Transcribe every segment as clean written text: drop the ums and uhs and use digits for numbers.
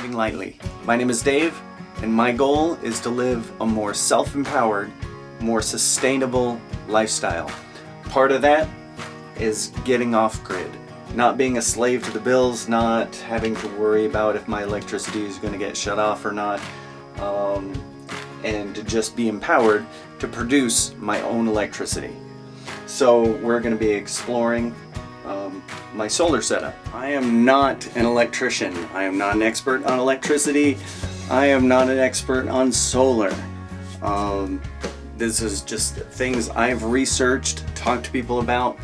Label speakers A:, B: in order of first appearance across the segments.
A: driving lightly. My name is Dave, and my goal is to live a more self-empowered, more sustainable lifestyle. Part of that is getting off grid, not being a slave to the bills, not having to worry about if my electricity is going to get shut off or not, and to just be empowered to produce my own electricity. So we're going to be exploring my solar setup. I am not an electrician. I am not an expert on electricity. I am not an expert on solar. This is just things I've researched, talked to people about.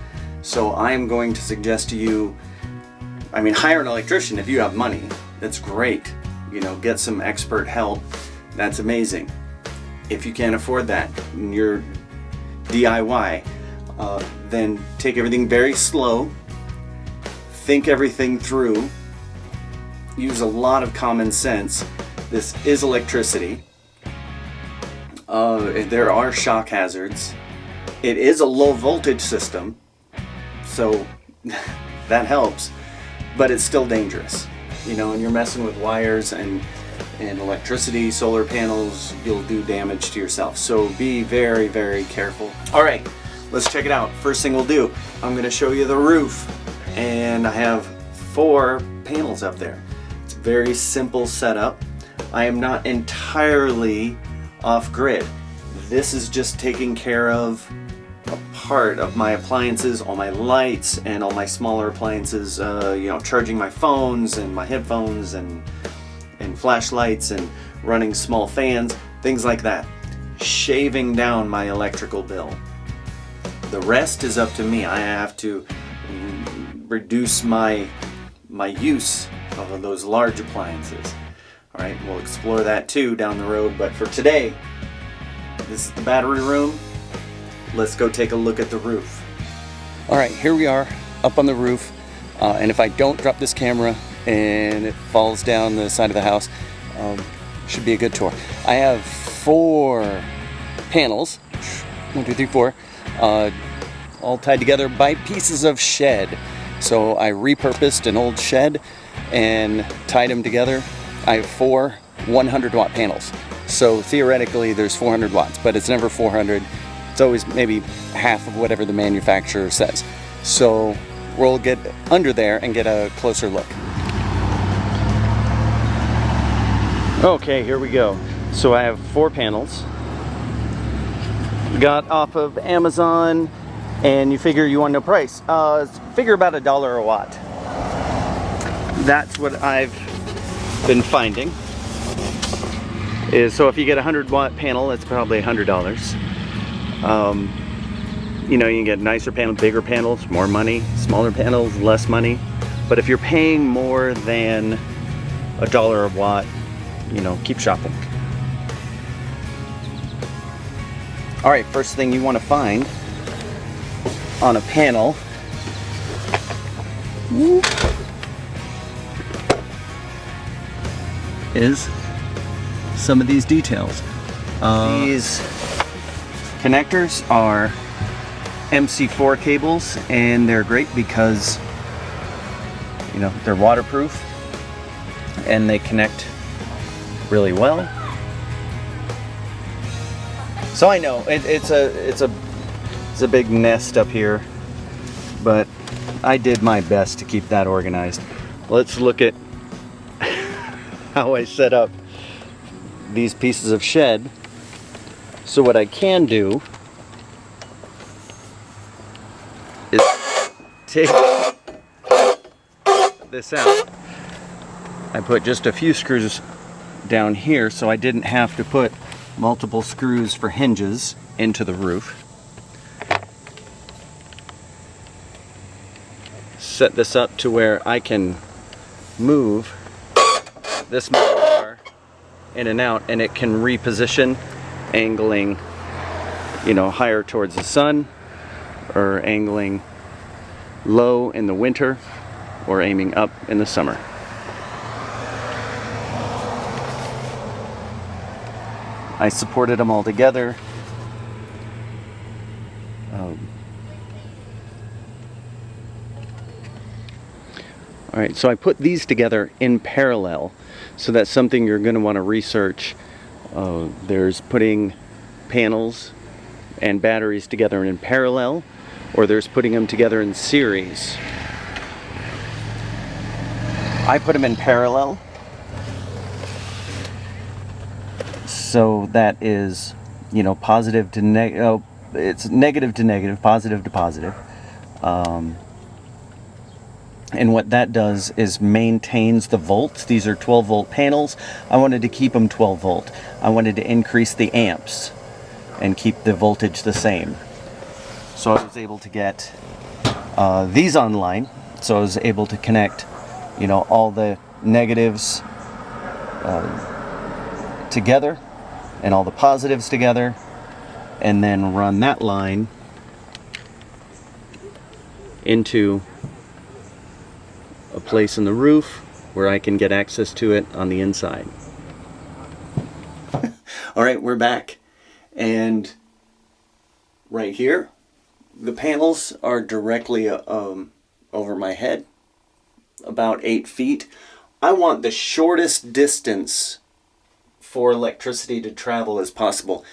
A: So I am going to suggest to you, hire an electrician if you have money. That's great. Get some expert help. That's amazing. If you can't afford that and you're DIY, then take everything very slow. Think everything through. Use a lot of common sense. This is electricity. There are shock hazards. It is a low voltage system, so that helps, but it's still dangerous. And you're messing with wires and electricity, solar panels, you'll do damage to yourself. So be very, very careful. All right, let's check it out. First thing we'll do, I'm going to show you the roof, and I have 4 panels up there. It's a very simple setup. I am not entirely off grid. This is just taking care of a part of my appliances, all my lights and all my smaller appliances, charging my phones and my headphones and flashlights and running small fans, things like that. Shaving down my electrical bill. The rest is up to me. I have to reduce my use of those large appliances. All right, we'll explore that too down the road, but for today, this is the battery room. Let's go take a look at the roof. All right, here we are up on the roof, and if I don't drop this camera and it falls down the side of the house, should be a good tour. I have 4 panels, 1, 2, 3, 4, all tied together by pieces of shed. So I repurposed an old shed and tied them together. I have 4 100-watt panels. So theoretically there's 400 watts, but it's never 400. It's always maybe half of whatever the manufacturer says. So we'll get under there and get a closer look. Okay, here we go. So I have 4 panels. Got off of Amazon, and you figure you want to know price. Figure about $1 a watt. That's what I've been finding. So if you get a 100-watt panel, it's probably $100. You can get nicer panels, bigger panels, more money. Smaller panels, less money. But if you're paying more than $1 a watt, keep shopping. All right, first thing you want to find on a panel is some of these details. These connectors are MC4 cables, and they're great because they're waterproof and they connect really well. So I know it's a big nest up here, but I did my best to keep that organized. Let's look at how I set up these pieces of shed. So what I can do is take this out. I put just a few screws down here, so I didn't have to put multiple screws for hinges into the roof. Set this up to where I can move this bar in and out, and it can reposition, angling higher towards the sun, or angling low in the winter, or aiming up in the summer. I supported them all together. All right, so I put these together in parallel, so that's something you're going to want to research. There's putting panels and batteries together in parallel, or there's putting them together in series. I put them in parallel, so that is, you know, positive to negative. Oh, it's negative to negative, positive to positive. And what that does is maintains the volts. These are 12 volt panels. I wanted to keep them 12 volt. I wanted to increase the amps and keep the voltage the same. So I was able to get these online. So I was able to connect, you know, all the negatives together and all the positives together, and then run that line into a place in the roof where I can get access to it on the inside. All right, we're back. And right here, the panels are directly over my head, about 8 feet. I want the shortest distance for electricity to travel as possible.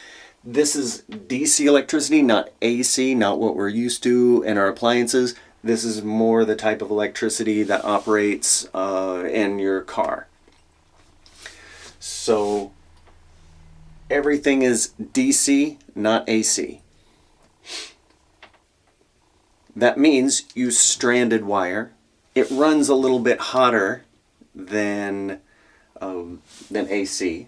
A: This is DC electricity, not AC, not what we're used to in our appliances. This is more the type of electricity that operates in your car. So everything is DC, not AC. That means use stranded wire. It runs a little bit hotter than AC.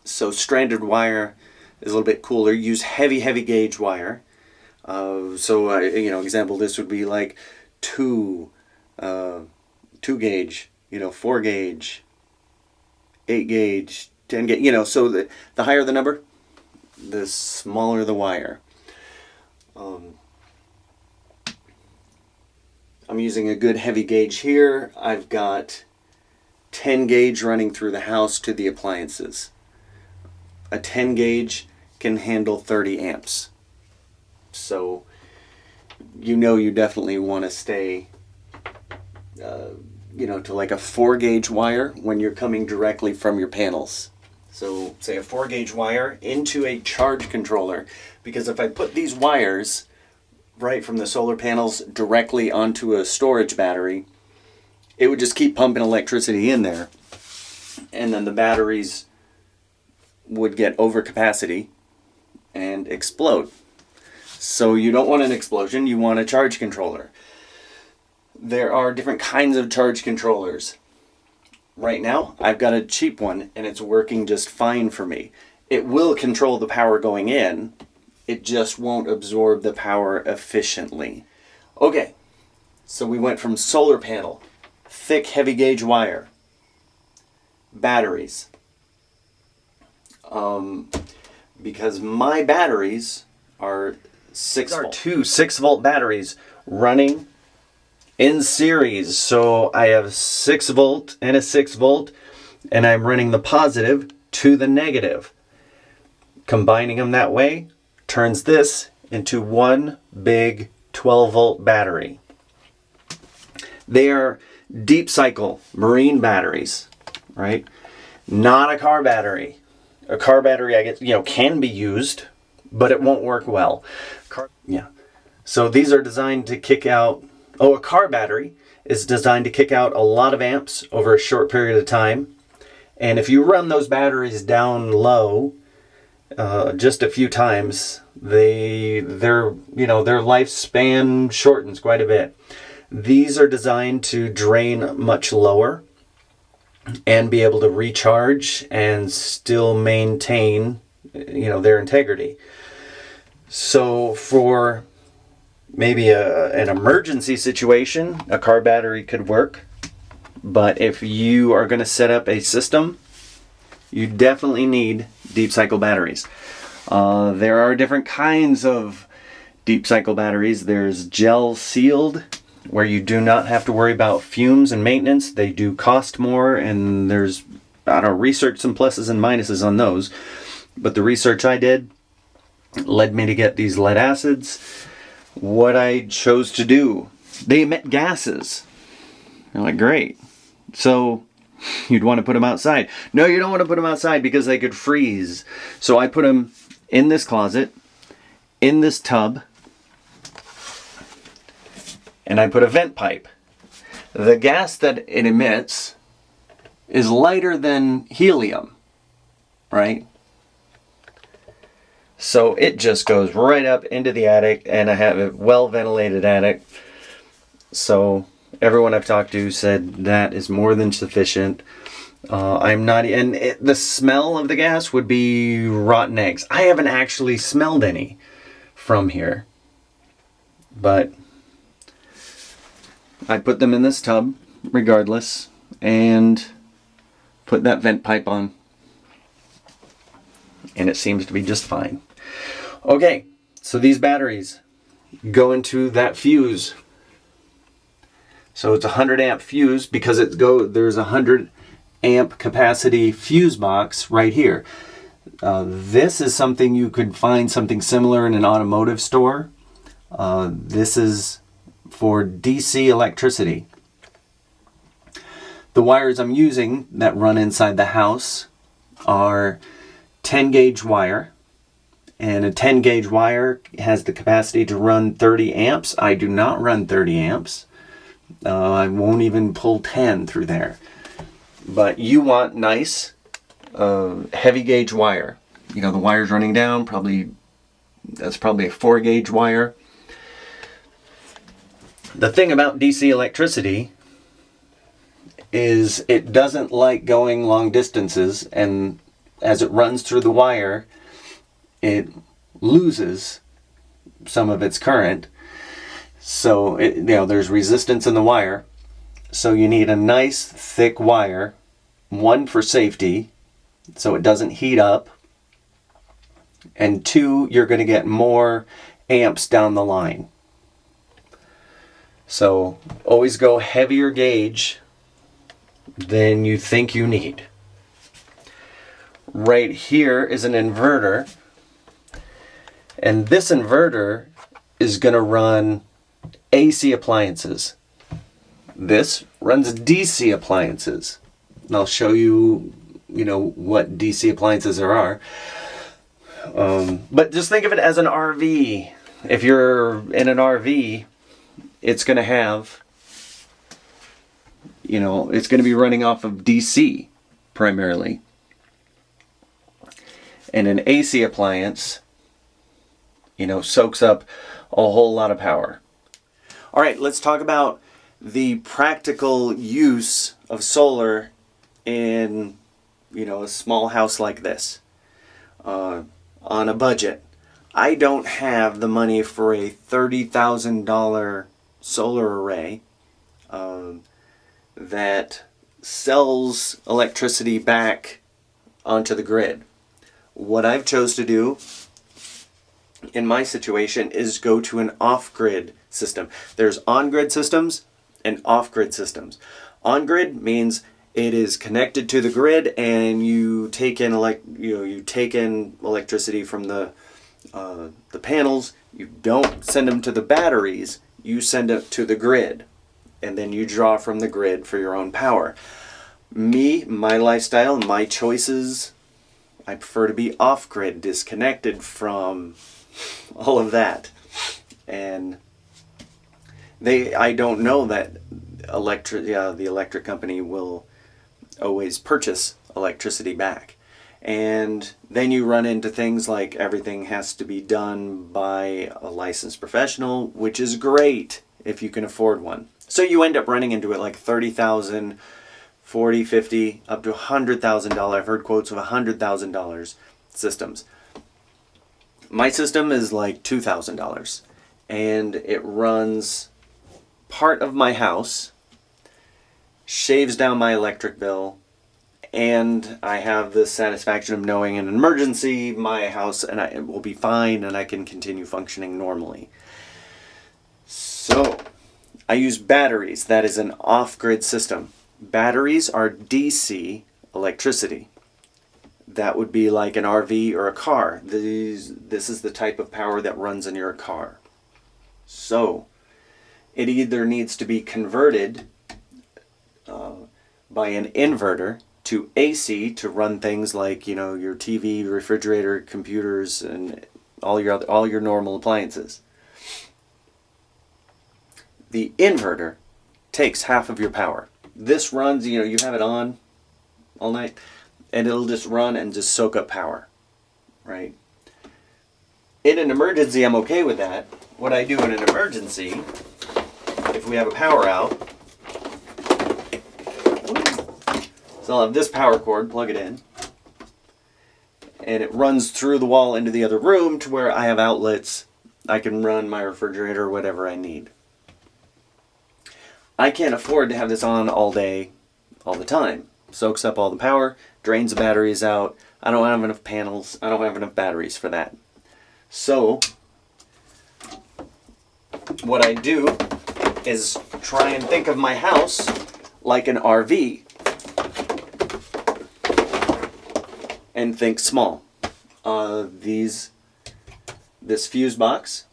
A: So stranded wire is a little bit cooler. Use heavy gauge wire. You know, example, this would be like 2 gauge, you know, 4 gauge, 8 gauge, 10 gauge, you know, so the higher the number, the smaller the wire. I'm using a good heavy gauge here. I've got 10 gauge running through the house to the appliances. A 10 gauge can handle 30 amps. So, you know, you definitely want to stay, you know, to like a 4 gauge wire when you're coming directly from your panels. So, say a 4 gauge wire into a charge controller, because if I put these wires right from the solar panels directly onto a storage battery, it would just keep pumping electricity in there, and then the batteries would get overcapacity and explode. So you don't want an explosion, you want a charge controller. There are different kinds of charge controllers. Right now, I've got a cheap one and it's working just fine for me. It will control the power going in, it just won't absorb the power efficiently. Okay, so we went from solar panel, thick heavy gauge wire, batteries. Because my batteries are 6 volt. 2 6-volt batteries running in series. So I have 6 volt and a 6 volt, and I'm running the positive to the negative. Combining them that way turns this into one big 12 volt battery. They are deep cycle marine batteries, right? Not a car battery. A car battery, I guess, you know, can be used, but it won't work well. So these are designed to kick out, a car battery is designed to kick out a lot of amps over a short period of time. And if you run those batteries down low, just a few times, their lifespan shortens quite a bit. These are designed to drain much lower and be able to recharge and still maintain, their integrity. So for maybe an emergency situation, a car battery could work. But if you are going to set up a system, you definitely need deep cycle batteries. There are different kinds of deep cycle batteries. There's gel sealed, where you do not have to worry about fumes and maintenance. They do cost more, and there's, research some pluses and minuses on those. But the research I did led me to get these lead acids. What I chose to do, they emit gases. I'm like, great. So you'd want to put them outside. No, you don't want to put them outside because they could freeze. So I put them in this closet, in this tub, and I put a vent pipe. The gas that it emits is lighter than helium, right? So it just goes right up into the attic, and I have a well-ventilated attic. So everyone I've talked to said that is more than sufficient. I'm not, and the smell of the gas would be rotten eggs. I haven't actually smelled any from here, but I put them in this tub regardless and put that vent pipe on, and it seems to be just fine. Okay, so these batteries go into that fuse. So it's a 100 amp fuse because there's a 100 amp capacity fuse box right here. This is something you could find something similar in an automotive store. This is for DC electricity. The wires I'm using that run inside the house are 10 gauge wire, and a 10 gauge wire has the capacity to run 30 amps. I do not run 30 amps. I won't even pull 10 through there. But you want nice heavy gauge wire. You know, the wire's running down, that's probably a 4 gauge wire. The thing about DC electricity is it doesn't like going long distances, and as it runs through the wire, it loses some of its current. So there's resistance in the wire. So you need a nice thick wire, one for safety, so it doesn't heat up, and two, you're going to get more amps down the line. So always go heavier gauge than you think you need. Right here is an inverter, and this inverter is going to run AC appliances. This runs DC appliances. And I'll show you, what DC appliances there are. But just think of it as an RV. If you're in an RV, it's going to have, it's going to be running off of DC primarily. And an AC appliance, soaks up a whole lot of power. All right, let's talk about the practical use of solar in, a small house like this. On a budget. I don't have the money for a $30,000 solar array that sells electricity back onto the grid. What I've chose to do in my situation is go to an off-grid system. There's on-grid systems and off-grid systems. On-grid means it is connected to the grid, and you take in electricity from the panels. You don't send them to the batteries. You send it to the grid, and then you draw from the grid for your own power. My lifestyle, my choices, I prefer to be off-grid, disconnected from all of that. And I don't know that the electric company will always purchase electricity back. And then you run into things like everything has to be done by a licensed professional, which is great if you can afford one. So you end up running into it like $30,000, $40,000, $50,000, up to $100,000. I've heard quotes of $100,000 systems. My system is like $2,000, and it runs part of my house, shaves down my electric bill, and I have the satisfaction of knowing in an emergency my house it will be fine and I can continue functioning normally. So I use batteries. That is an off-grid system. Batteries are DC electricity. That would be like an RV or a car. This is the type of power that runs in your car. So it either needs to be converted by an inverter to AC to run things like, you know, your TV, refrigerator, computers, and all your normal appliances. The inverter takes half of your power. This runs, you know, you have it on all night, and it'll just run and just soak up power, right? In an emergency, I'm okay with that. What I do in an emergency, if we have a power out, so I'll have this power cord, plug it in, and it runs through the wall into the other room to where I have outlets. I can run my refrigerator or whatever I need. I can't afford to have this on all day, all the time. Soaks up all the power, drains the batteries out. I don't have enough panels. I don't have enough batteries for that. So what I do is try and think of my house like an RV and think small. This fuse box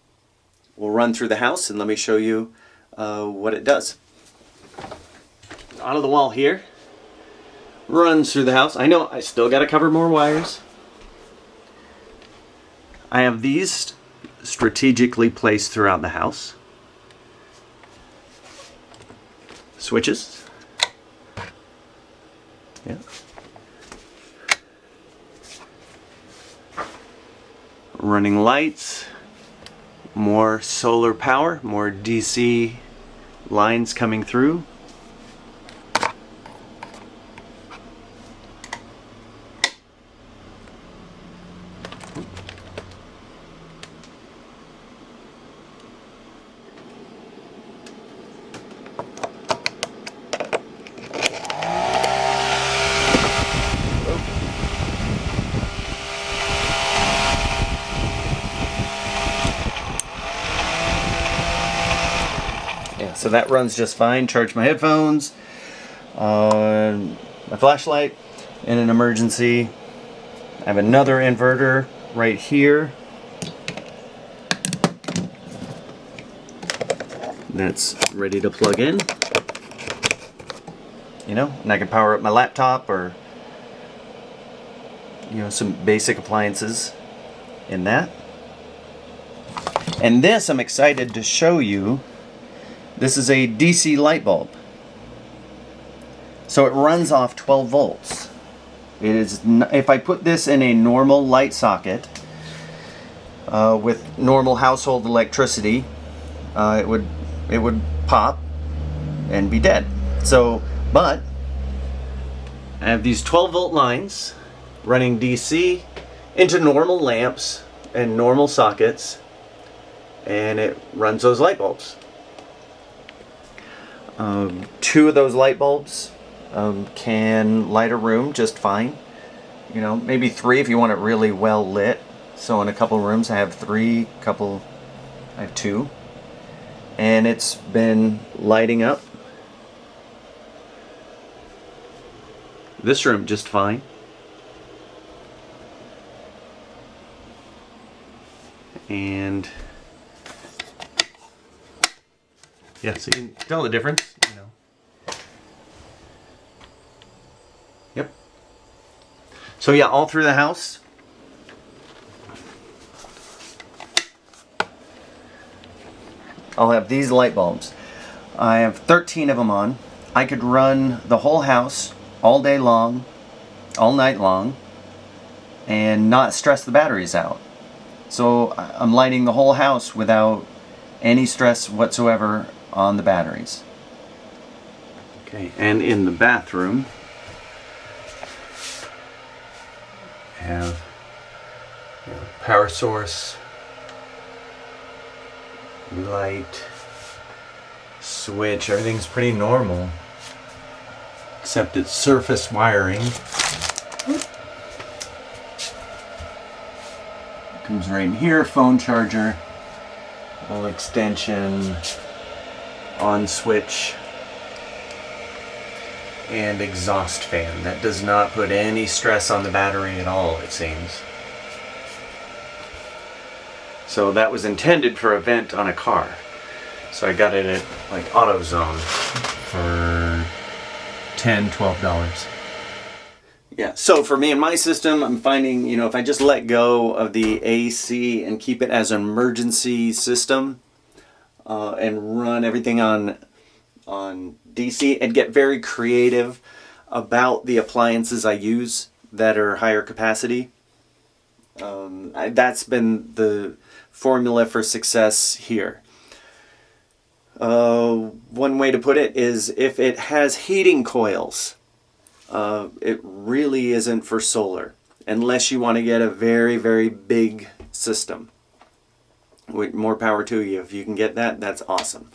A: will run through the house, and let me show you what it does. Out of the wall here, runs through the house. I know I still got to cover more wires. I have these strategically placed throughout the house. Switches. Yeah. Running lights. More solar power, more DC lines coming through. So that runs just fine. Charge my headphones, my flashlight in an emergency. I have another inverter right here that's ready to plug in. You know, and I can power up my laptop or, you know, some basic appliances in that. And this, I'm excited to show you. This is a DC light bulb. So it runs off 12 volts. It is, if I put this in a normal light socket with normal household electricity, it would pop and be dead. So, but I have these 12 volt lines running DC into normal lamps and normal sockets, and it runs those light bulbs. 2 of those light bulbs can light a room just fine. You know, maybe 3 if you want it really well lit. So in a couple rooms I have 3, I have 2. And it's been lighting up this room just fine. And yeah, so you can tell the difference, you know. Yep. So yeah, all through the house. I'll have these light bulbs. I have 13 of them on. I could run the whole house all day long, all night long, and not stress the batteries out. So I'm lighting the whole house without any stress whatsoever on the batteries. Okay, and in the bathroom, I have power source, light, switch. Everything's pretty normal, except it's surface wiring. Comes right in here, phone charger, wall extension, on switch, and exhaust fan. That does not put any stress on the battery at all, it seems. So that was intended for a vent on a car. So I got it at like AutoZone for
B: $10, $12.
A: Yeah, so for me and my system, I'm finding, you know, if I just let go of the AC and keep it as an emergency system and run everything on DC and get very creative about the appliances I use that are higher capacity, that's been the formula for success here. One way to put it is if it has heating coils, it really isn't for solar unless you want to get a very, very big system. With more power to you. If you can get that, that's awesome.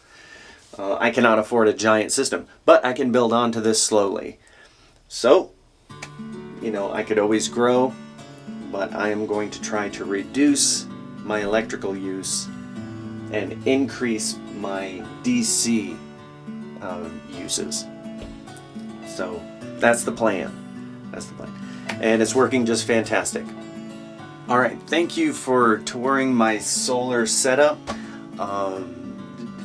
A: I cannot afford a giant system, but I can build onto this slowly. So, you know, I could always grow, but I am going to try to reduce my electrical use and increase my DC uses. So that's the plan. That's the plan. And it's working just fantastic. All right, thank you for touring my solar setup.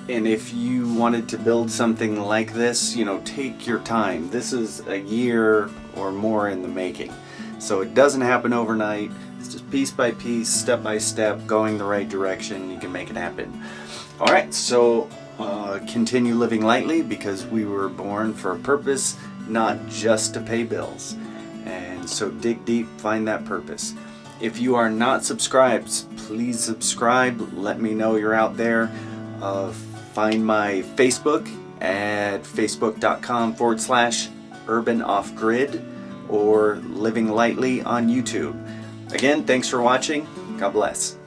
A: And if you wanted to build something like this, you know, take your time. This is a year or more in the making. So it doesn't happen overnight. It's just piece by piece, step by step, going the right direction. You can make it happen. All right, so continue living lightly, because we were born for a purpose, not just to pay bills. And so dig deep, find that purpose. If you are not subscribed, please subscribe. Let me know you're out there. Find my Facebook at facebook.com/urbanoffgrid or Living Lightly on YouTube. Again, thanks for watching. God bless.